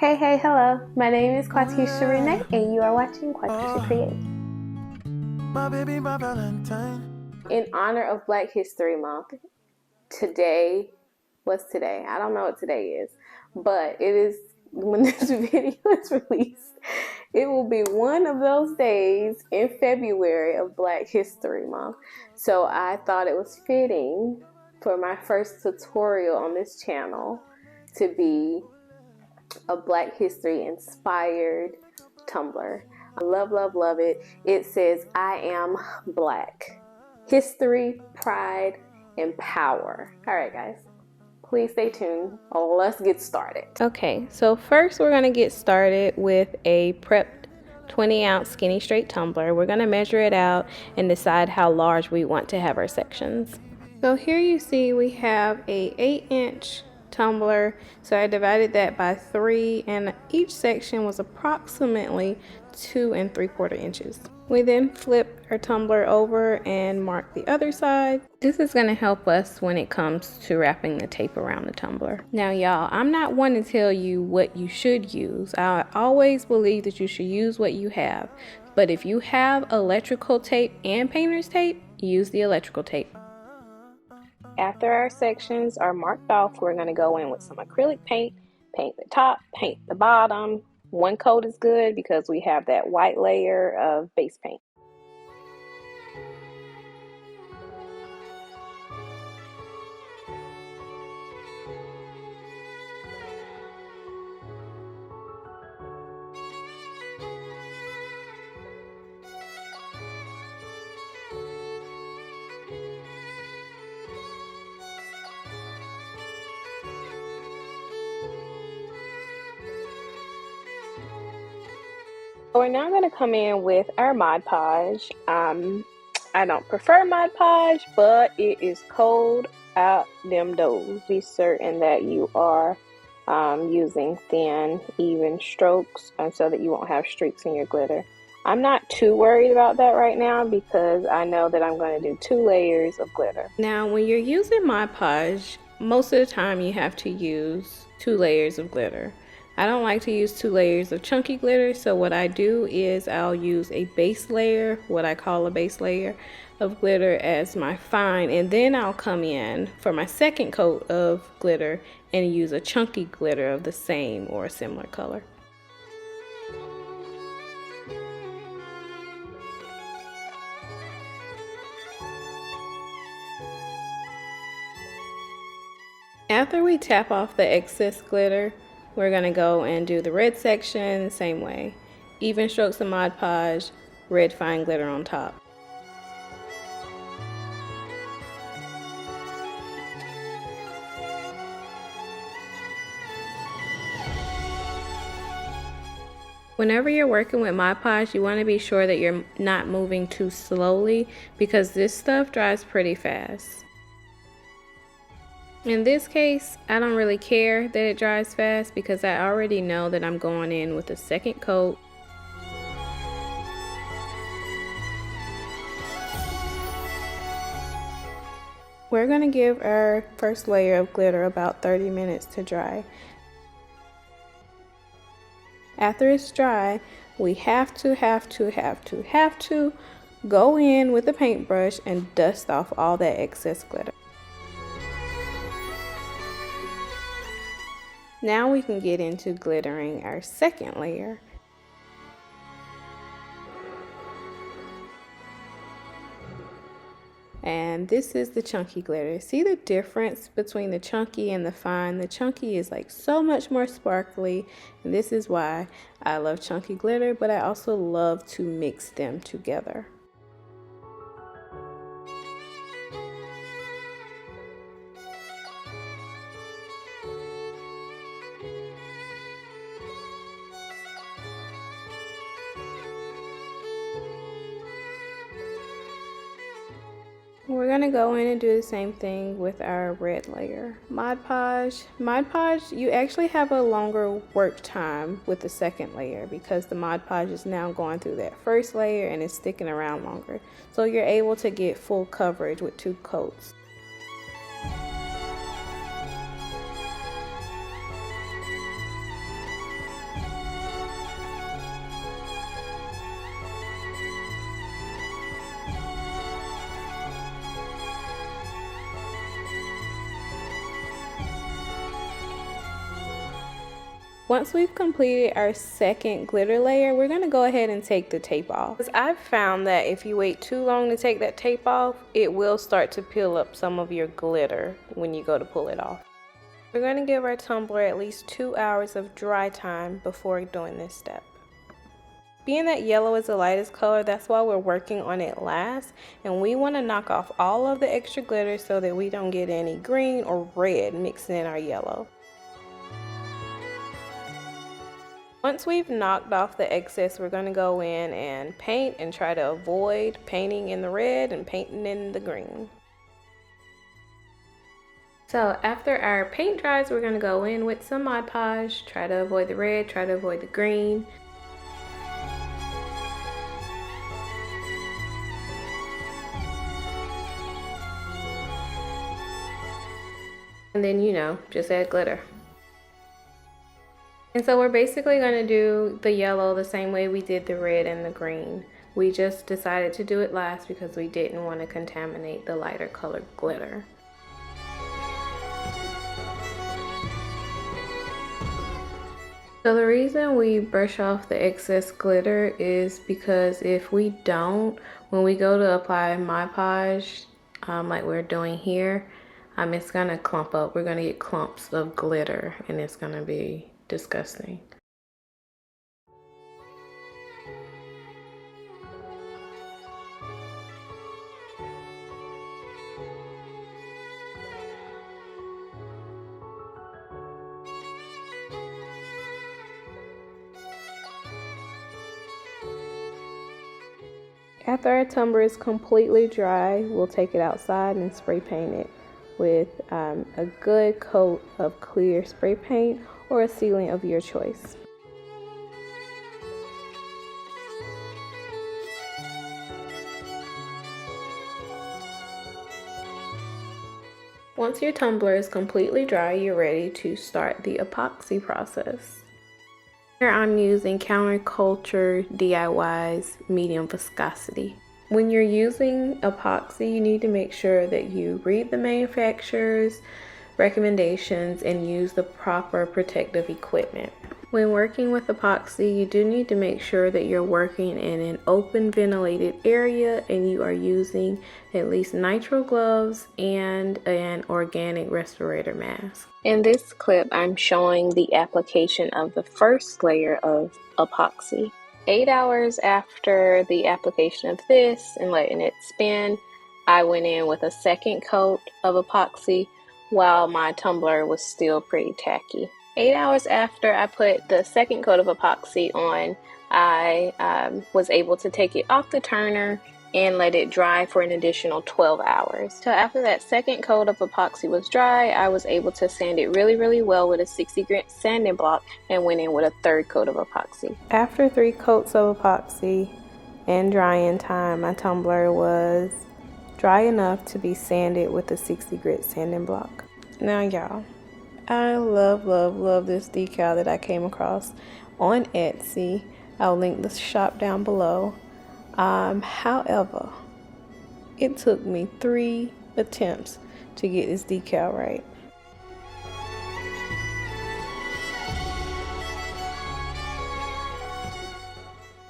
Hey, hello. My name is Quatechia Renee, and you are watching Quatechia Creates. My baby, my Valentine. In honor of Black History Month, today, what's today? I don't know what today is, but it is, when this video is released, it will be one of those days in February of Black History Month. So I thought it was fitting for my first tutorial on this channel to be a Black History inspired tumbler. I love it. It says, I am Black. History, pride, and power. All right, guys. Please stay tuned. Oh, let's get started. Okay, so first we're going to get started with a prepped 20-ounce skinny straight tumbler. We're going to measure it out and decide how large we want to have our sections. So here you see we have a 8-inch tumbler, so I divided that by 3, and each section was approximately 2 3/4 inches. We then flip our tumbler over and mark the other side. This is going to help us when it comes to wrapping the tape around the tumbler. Now y'all, I'm not one to tell you what you should use. I always believe that you should use what you have, but if you have electrical tape and painter's tape, use the electrical tape. After our sections are marked off, we're going to go in with some acrylic paint, paint the top, paint the bottom. One coat is good because we have that white layer of base paint. We're now going to come in with our Mod Podge. I don't prefer Mod Podge, but it is cold out them doors. Be certain that you are using thin, even strokes so that you won't have streaks in your glitter. I'm not too worried about that right now because I know that I'm going to do 2 layers of glitter. Now, when you're using Mod Podge, most of the time you have to use 2 layers of glitter. I don't like to use 2 layers of chunky glitter, so what I do is I'll use a base layer, what I call a base layer of glitter, as my fine, and then I'll come in for my second coat of glitter and use a chunky glitter of the same or a similar color. After we tap off the excess glitter, we're going to go and do the red section the same way. Even strokes of Mod Podge, red fine glitter on top. Whenever you're working with Mod Podge, you want to be sure that you're not moving too slowly because this stuff dries pretty fast. In this case, I don't really care that it dries fast because I already know that I'm going in with a second coat. We're going to give our first layer of glitter about 30 minutes to dry. After it's dry, we have to go in with a paintbrush and dust off all that excess glitter. Now we can get into glittering our second layer. And this is the chunky glitter. See the difference between the chunky and the fine? The chunky is like so much more sparkly, and this is why I love chunky glitter, but I also love to mix them together. We're going to go in and do the same thing with our red layer. Mod Podge, you actually have a longer work time with the second layer because the Mod Podge is now going through that first layer and it's sticking around longer. So you're able to get full coverage with 2 coats. Once we've completed our second glitter layer, we're going to go ahead and take the tape off. Because I've found that if you wait too long to take that tape off, it will start to peel up some of your glitter when you go to pull it off. We're going to give our tumbler at least 2 hours of dry time before doing this step. Being that yellow is the lightest color, that's why we're working on it last, and we want to knock off all of the extra glitter so that we don't get any green or red mixing in our yellow. Once we've knocked off the excess, we're going to go in and paint and try to avoid painting in the red and painting in the green. So after our paint dries, we're going to go in with some Mod Podge, try to avoid the red, try to avoid the green. And then, you know, just add glitter. And so we're basically going to do the yellow the same way we did the red and the green. We just decided to do it last because we didn't want to contaminate the lighter colored glitter. So the reason we brush off the excess glitter is because if we don't, when we go to apply Mod Podge, like we're doing here, it's gonna clump up. We're gonna get clumps of glitter and it's gonna be disgusting. After our tumbler is completely dry, we'll take it outside and spray paint it with a good coat of clear spray paint or a sealant of your choice. Once your tumbler is completely dry, you're ready to start the epoxy process. Here I'm using Counterculture DIY's medium viscosity. When you're using epoxy, you need to make sure that you read the manufacturer's recommendations and use the proper protective equipment. When working with epoxy, you do need to make sure that you're working in an open ventilated area and you are using at least nitrile gloves and an organic respirator mask. In this clip, I'm showing the application of the first layer of epoxy. 8 hours after the application of this and letting it spin, I went in with a second coat of epoxy while my tumbler was still pretty tacky. 8 hours after I put the second coat of epoxy on, I was able to take it off the turner and let it dry for an additional 12 hours. So after that second coat of epoxy was dry, I was able to sand it really well with a 60 grit sanding block and went in with a third coat of epoxy. After 3 coats of epoxy and drying time, my tumbler was dry enough to be sanded with a 60 grit sanding block. Now y'all, I love this decal that I came across on Etsy. I'll link the shop down below. However, it took me 3 attempts to get this decal right.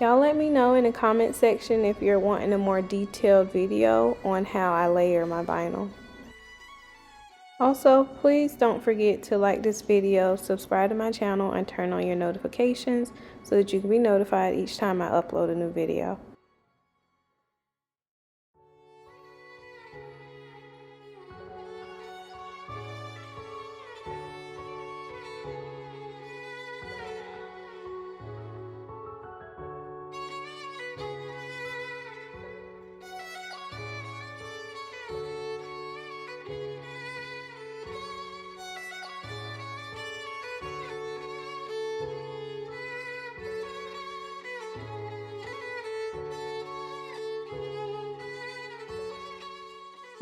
Y'all let me know in the comment section if you're wanting a more detailed video on how I layer my vinyl. Also, please don't forget to like this video, subscribe to my channel, and turn on your notifications so that you can be notified each time I upload a new video.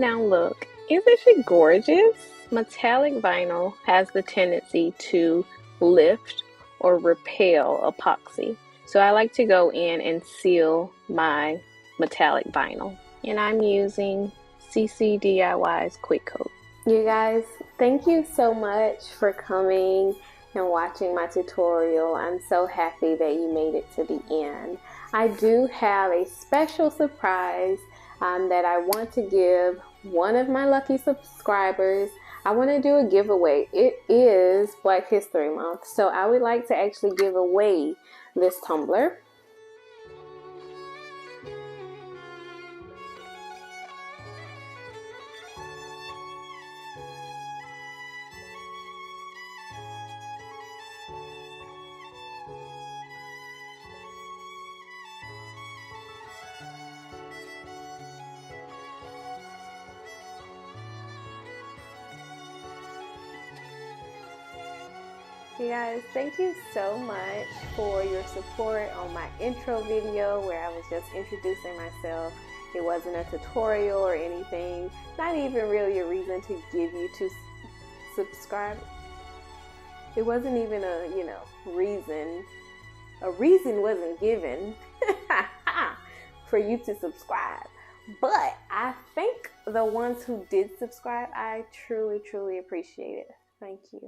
Now look, isn't she gorgeous? Metallic vinyl has the tendency to lift or repel epoxy. So I like to go in and seal my metallic vinyl. And I'm using CC DIY's Quick Coat. You guys, thank you so much for coming and watching my tutorial. I'm so happy that you made it to the end. I do have a special surprise that I want to give one of my lucky subscribers. I want to do a giveaway. It is Black History Month, so I would like to actually give away this tumbler. You guys, thank you so much for your support on my intro video where I was just introducing myself. It wasn't a tutorial or anything, not even really a reason to give you to subscribe. It wasn't even a, reason. A reason wasn't given for you to subscribe. But I thank the ones who did subscribe. I truly, truly appreciate it. Thank you.